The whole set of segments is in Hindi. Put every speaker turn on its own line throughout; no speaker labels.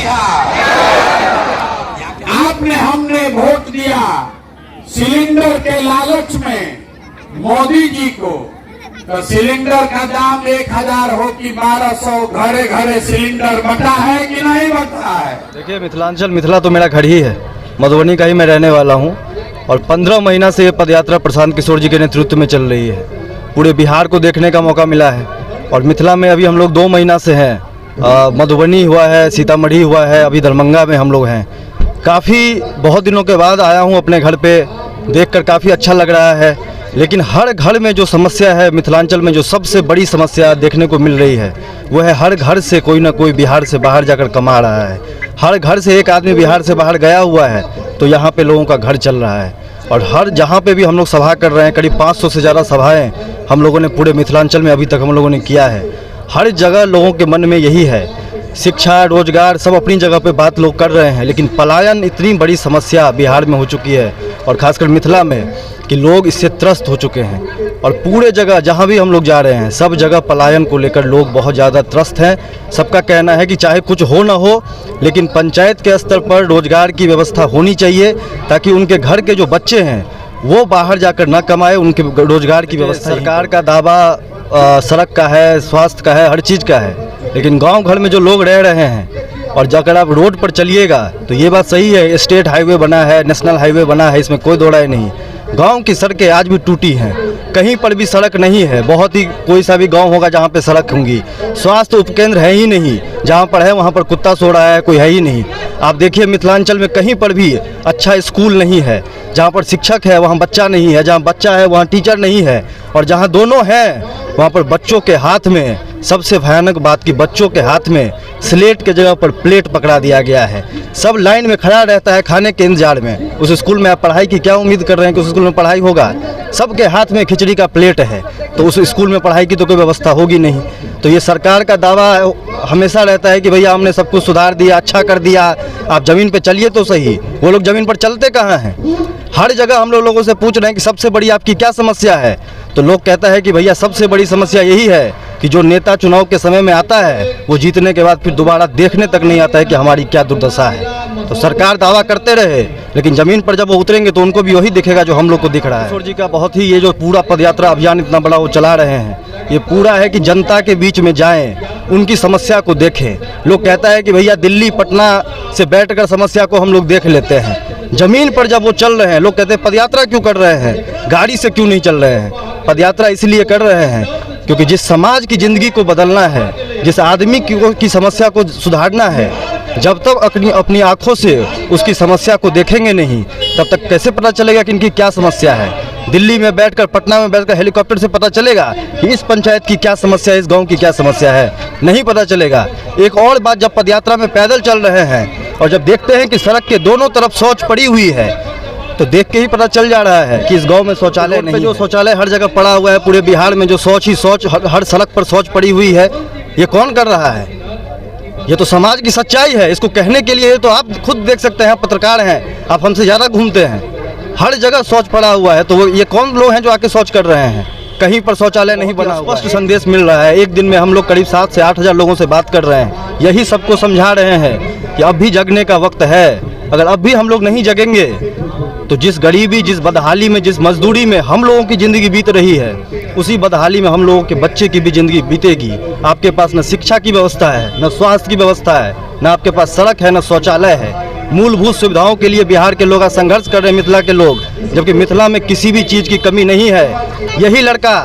बिहार। आपने हमने वोट दिया सिलेंडर के लालच में मोदी जी को, तो सिलेंडर का दाम 1000 हो कि 1200, घरे घरे सिलेंडर बटा है कि नहीं बटा है?
देखिए, मिथिला तो मेरा घर ही है, मधुबनी का ही मैं रहने वाला हूँ और 15 महीना से ये पदयात्रा प्रशांत किशोर जी के नेतृत्व में चल रही है। पूरे बिहार को देखने का मौका मिला है और मिथिला में अभी हम लोग 2 महीना से हैं। मधुबनी हुआ है, सीतामढ़ी हुआ है, अभी दरभंगा में हम लोग हैं। काफ़ी बहुत दिनों के बाद आया हूँ अपने घर पे, देखकर काफ़ी अच्छा लग रहा है। लेकिन हर घर में जो समस्या है, मिथिलांचल में जो सबसे बड़ी समस्या देखने को मिल रही है, वो है हर घर से कोई ना कोई बिहार से बाहर जाकर कमा रहा है। हर घर से एक आदमी बिहार से बाहर गया हुआ है, तो यहाँ पे लोगों का घर चल रहा है। और हर जहाँ पे भी हम लोग सभा कर रहे हैं, करीब 500 से ज़्यादा सभाएं हम लोगों ने पूरे मिथिलांचल में अभी तक हम लोगों ने किया है। हर जगह लोगों के मन में यही है, शिक्षा, रोजगार सब अपनी जगह पे बात लोग कर रहे हैं, लेकिन पलायन इतनी बड़ी समस्या बिहार में हो चुकी है और खासकर मिथिला में कि लोग इससे त्रस्त हो चुके हैं। और पूरे जगह जहाँ भी हम लोग जा रहे हैं, सब जगह पलायन को लेकर लोग बहुत ज़्यादा त्रस्त हैं। सबका कहना है कि चाहे कुछ हो ना हो, लेकिन पंचायत के स्तर पर रोजगार की व्यवस्था होनी चाहिए, ताकि उनके घर के जो बच्चे हैं वो बाहर जाकर ना कमाए, उनके रोजगार की व्यवस्था। सरकार का दावा सड़क का है, स्वास्थ्य का है, हर चीज़ का है, लेकिन गांव घर में जो लोग रह रहे हैं, और अगर आप रोड पर चलिएगा तो ये बात सही है, स्टेट हाईवे बना है, नेशनल हाईवे बना है, इसमें कोई दो राय नहीं। गांव की सड़कें आज भी टूटी हैं, कहीं पर भी सड़क नहीं है। बहुत ही कोई सा भी गांव होगा जहां पे सड़क होंगी। स्वास्थ्य उपकेंद्र है ही नहीं, जहां पर है वहां पर कुत्ता सो रहा है, कोई है ही नहीं। आप देखिए मिथिलांचल में कहीं पर भी अच्छा स्कूल नहीं है, जहां पर शिक्षक है वहां बच्चा नहीं है, जहां बच्चा है वहां टीचर नहीं है, और जहां दोनों हैं वहां पर बच्चों के हाथ में, सबसे भयानक बात की बच्चों के हाथ में स्लेट के जगह पर प्लेट पकड़ा दिया गया है। सब लाइन में खड़ा रहता है खाने के इंतजार में। उस स्कूल में आप पढ़ाई की क्या उम्मीद कर रहे हैं कि उस स्कूल में पढ़ाई होगा? सबके हाथ में खिचड़ी का प्लेट है, तो उस स्कूल में पढ़ाई की तो कोई व्यवस्था होगी नहीं। तो ये सरकार का दावा हमेशा रहता है कि भैया हमने सब कुछ सुधार दिया, अच्छा कर दिया, आप ज़मीन पे चलिए तो सही। वो लोग ज़मीन पर चलते कहाँ हैं? हर जगह हम लोगों से पूछ रहे हैं कि सबसे बड़ी आपकी क्या समस्या है, तो लोग कहता है कि भैया सबसे बड़ी समस्या यही है कि जो नेता चुनाव के समय में आता है, वो जीतने के बाद फिर दोबारा देखने तक नहीं आता है कि हमारी क्या दुर्दशा है। तो सरकार दावा करते रहे, लेकिन ज़मीन पर जब वो उतरेंगे तो उनको भी वही दिखेगा जो हम लोग को दिख रहा है। किशोर जी का बहुत ही ये जो पूरा पदयात्रा अभियान इतना बड़ा वो चला रहे हैं, ये पूरा है कि जनता के बीच में जाएं, उनकी समस्या को देखें। लोग कहता है कि भैया दिल्ली पटना से बैठकर समस्या को हम लोग देख लेते हैं, ज़मीन पर जब वो चल रहे हैं, लोग कहते हैं पदयात्रा क्यों कर रहे हैं, गाड़ी से क्यों नहीं चल रहे हैं? पदयात्रा इसलिए कर रहे हैं क्योंकि जिस समाज की ज़िंदगी को बदलना है, जिस आदमी की समस्या को सुधारना है, जब तक अपनी आँखों से उसकी समस्या को देखेंगे नहीं, तब तक कैसे पता चलेगा कि इनकी क्या समस्या है? दिल्ली में बैठकर, पटना में बैठकर हेलीकॉप्टर से पता चलेगा कि इस पंचायत की क्या समस्या है, इस गांव की क्या समस्या है? नहीं पता चलेगा। एक और बात, जब पदयात्रा में पैदल चल रहे हैं और जब देखते हैं कि सड़क के दोनों तरफ शौच पड़ी हुई है, तो देख के ही पता चल जा रहा है कि इस गांव में शौचालय नहीं है। जो शौचालय हर जगह पड़ा हुआ है, पूरे बिहार में जो शौच ही शौच, हर सड़क पर शौच पड़ी हुई है, ये कौन कर रहा है? ये तो समाज की सच्चाई है। इसको कहने के लिए तो आप खुद देख सकते हैं, पत्रकार हैं, आप हमसे ज़्यादा घूमते हैं। हर जगह शौच पड़ा हुआ है, तो वो ये कौन लोग हैं जो आके शौच कर रहे हैं? कहीं पर शौचालय नहीं बना हुआ। स्पष्ट संदेश मिल रहा है। एक दिन में हम लोग करीब 7 से 8 हज़ार लोगों से बात कर रहे हैं, यही सबको समझा रहे हैं कि अब भी जगने का वक्त है। अगर अब भी हम लोग नहीं जगेंगे तो जिस गरीबी, जिस बदहाली में, जिस मजदूरी में हम लोगों की ज़िंदगी बीत रही है, उसी बदहाली में हम लोगों के बच्चे की भी ज़िंदगी बीतेगी। आपके पास न शिक्षा की व्यवस्था है, न स्वास्थ्य की व्यवस्था है, न आपके पास सड़क है, न शौचालय है। मूलभूत सुविधाओं के लिए बिहार के लोग संघर्ष कर रहे हैं, मिथिला के लोग, जबकि मिथिला में किसी भी चीज़ की कमी नहीं है। यही लड़का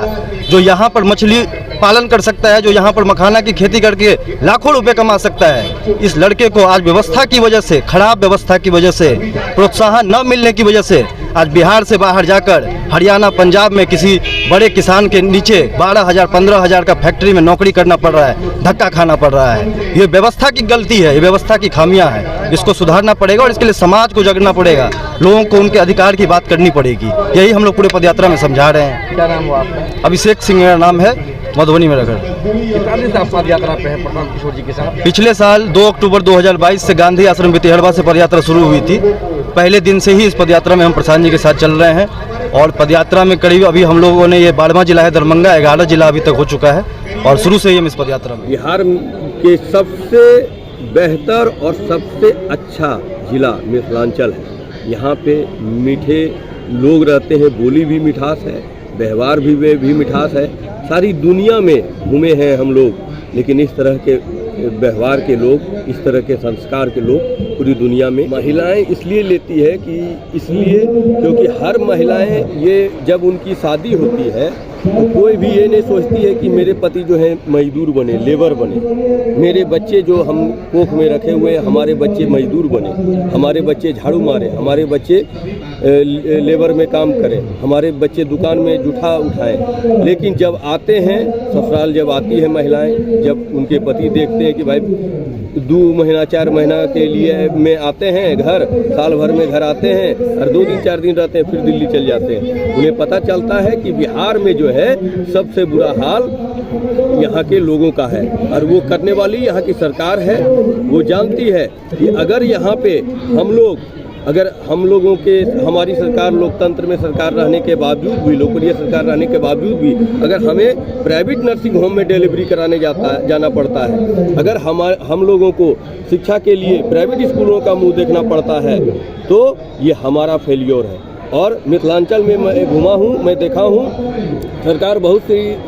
जो यहाँ पर मछली पालन कर सकता है, जो यहाँ पर मखाना की खेती करके लाखों रुपए कमा सकता है, इस लड़के को आज व्यवस्था की वजह से, खराब व्यवस्था की वजह से, प्रोत्साहन न मिलने की वजह से आज बिहार से बाहर जाकर हरियाणा, पंजाब में किसी बड़े किसान के नीचे 12,000, 15,000 का फैक्ट्री में नौकरी करना पड़ रहा है, धक्का खाना पड़ रहा है। ये व्यवस्था की गलती है, ये व्यवस्था की खामियां हैं। इसको सुधारना पड़ेगा और इसके लिए समाज को जगना पड़ेगा, लोगों को उनके अधिकार की बात करनी पड़ेगी। यही हम लोग पूरे पदयात्रा में समझा रहे हैं।
क्या नाम हुआ आपका?
अभिषेक सिंह मेरा नाम है, मधुबनी में रहकर।
कितना दिन से आप पदयात्रा पे हैं प्रशांत किशोर जी के साथ?
पिछले साल 2 अक्टूबर 2022 से गांधी आश्रम बितिहड़वा से पदयात्रा शुरू हुई थी। पहले दिन से ही इस पदयात्रा में हम प्रशांत जी के साथ चल रहे हैं और पदयात्रा में करीब अभी हम लोगों ने, ये 12वां जिला है दरभंगा, 11 जिला अभी तक हो चुका है और शुरू से ही हम इस पदयात्रा में।
बिहार के सबसे बेहतर और सबसे अच्छा जिला मिथिलांचल है। यहाँ पे मीठे लोग रहते हैं, बोली भी मिठास है, व्यवहार भी मिठास है। सारी दुनिया में घूमे हैं हम लोग, लेकिन इस तरह के व्यवहार के लोग, इस तरह के संस्कार के लोग पूरी दुनिया में महिलाएं इसलिए लेती है कि इसलिए क्योंकि हर महिलाएं ये जब उनकी शादी होती है तो कोई भी ये नहीं सोचती है कि मेरे पति जो है मजदूर बने, लेबर बने, मेरे बच्चे जो हम कोख में रखे हुए हैं हमारे बच्चे मजदूर बने, हमारे बच्चे झाड़ू मारे, हमारे बच्चे लेबर में काम करें, हमारे बच्चे दुकान में जूठा उठाएं। लेकिन जब आते हैं ससुराल, जब आती है महिलाएं, जब उनके पति देखते हैं कि भाई 2 महीना 4 महीना के लिए में आते हैं घर, साल भर में घर आते हैं और 2 दिन 4 दिन रहते हैं, फिर दिल्ली चल जाते हैं, उन्हें पता चलता है कि बिहार में जो है सबसे बुरा हाल यहाँ के लोगों का है। और वो करने वाली यहाँ की सरकार है। वो जानती है कि अगर यहाँ पे हम लोगों के, हमारी सरकार लोकतंत्र में सरकार रहने के बावजूद भी, लोकप्रिय सरकार रहने के बावजूद भी अगर हमें प्राइवेट नर्सिंग होम में डिलीवरी कराने जाना पड़ता है, अगर हम लोगों को शिक्षा के लिए प्राइवेट स्कूलों का मुंह देखना पड़ता है, तो ये हमारा फेलियर है। और मिथिलांचल में मैं घुमा हूँ, मैं देखा हूँ, सरकार बहुत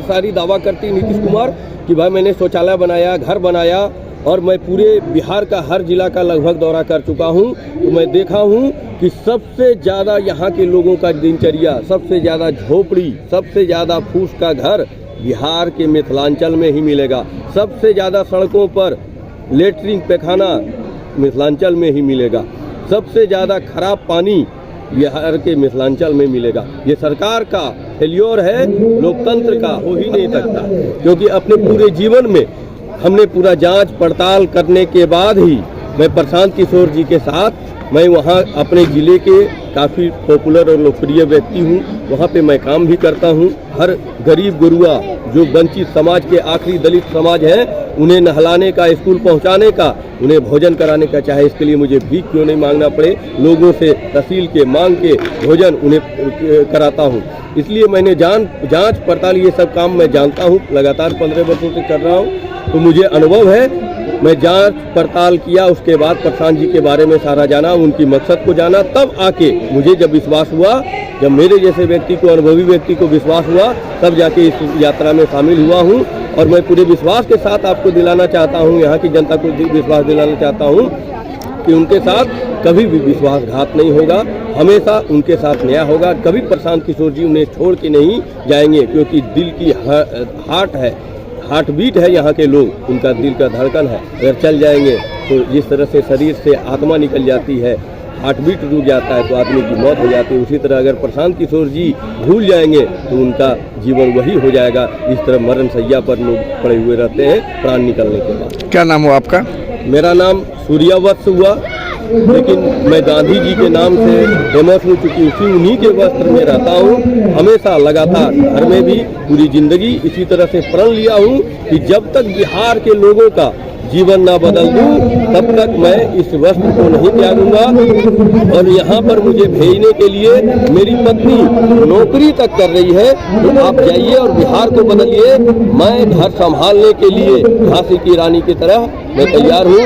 सारी दावा करती नीतीश कुमार कि भाई मैंने शौचालय बनाया, घर बनाया, और मैं पूरे बिहार का हर जिला का लगभग दौरा कर चुका हूं। तो मैं देखा हूं कि सबसे ज़्यादा यहाँ के लोगों का दिनचर्या, सबसे ज़्यादा झोपड़ी, सबसे ज़्यादा फूस का घर बिहार के मिथिलांचल में ही मिलेगा। सबसे ज़्यादा सड़कों पर लेटरिन पैखाना मिथिलांचल में ही मिलेगा। सबसे ज़्यादा खराब पानी बिहार के मिथिलांचल में मिलेगा। ये सरकार का फेल्योर है, लोकतंत्र का हो ही नहीं सकता, क्योंकि अपने पूरे जीवन में हमने पूरा जांच पड़ताल करने के बाद ही मैं प्रशांत किशोर जी के साथ, मैं वहाँ अपने ज़िले के काफ़ी पॉपुलर और लोकप्रिय व्यक्ति हूँ, वहाँ पे मैं काम भी करता हूँ। हर गरीब गुरुआ जो वंचित समाज के आखिरी दलित समाज हैं, उन्हें नहलाने का, स्कूल पहुँचाने का, उन्हें भोजन कराने का, चाहे इसके लिए मुझे भीख क्यों नहीं मांगना पड़े, लोगों से तहसील के मांग के भोजन उन्हें कराता हूँ। इसलिए मैंने जांच पड़ताल ये सब काम मैं जानता हूँ, लगातार 15 वर्षों से कर रहा हूँ, तो मुझे अनुभव है। मैं जांच पड़ताल किया, उसके बाद प्रशांत जी के बारे में सारा जाना, उनकी मकसद को जाना, तब आके मुझे जब विश्वास हुआ, जब मेरे जैसे व्यक्ति को, अनुभवी व्यक्ति को विश्वास हुआ, तब जाके इस यात्रा में शामिल हुआ हूँ। और मैं पूरे विश्वास के साथ आपको दिलाना चाहता हूँ, यहाँ की जनता को विश्वास दिलाना चाहता हूँ कि उनके साथ कभी भी विश्वासघात नहीं होगा, हमेशा उनके साथ न्याय होगा। कभी प्रशांत किशोर जी उन्हें छोड़ के नहीं जाएंगे, क्योंकि दिल की हार्ट बीट है यहाँ के लोग, उनका दिल का धड़कन है। अगर चल जाएंगे तो जिस तरह से शरीर से आत्मा निकल जाती है, हार्ट बीट रुक जाता है, तो आदमी की मौत हो जाती है, उसी तरह अगर प्रशांत किशोर जी भूल जाएंगे तो उनका जीवन वही हो जाएगा। इस तरह मरण शैया पर लोग पड़े हुए रहते हैं प्राण निकलने के बाद।
क्या नाम हुआ आपका?
मेरा नाम सूर्यावत्स हुआ, लेकिन मैं गांधी जी के नाम से फेमस हूँ, क्योंकि उन्हीं के वस्त्र में रहता हूँ हमेशा, लगातार। घर में भी पूरी जिंदगी इसी तरह से प्रण लिया हूँ कि जब तक बिहार के लोगों का जीवन ना बदल दूं, तब तक मैं इस वस्त्र को नहीं त्यागूंगा। और यहाँ पर मुझे भेजने के लिए मेरी पत्नी नौकरी तक कर रही है, तो आप जाइए और बिहार को बदलिए। मैं घर संभालने के लिए झांसी की रानी की तरह मैं तैयार हूँ।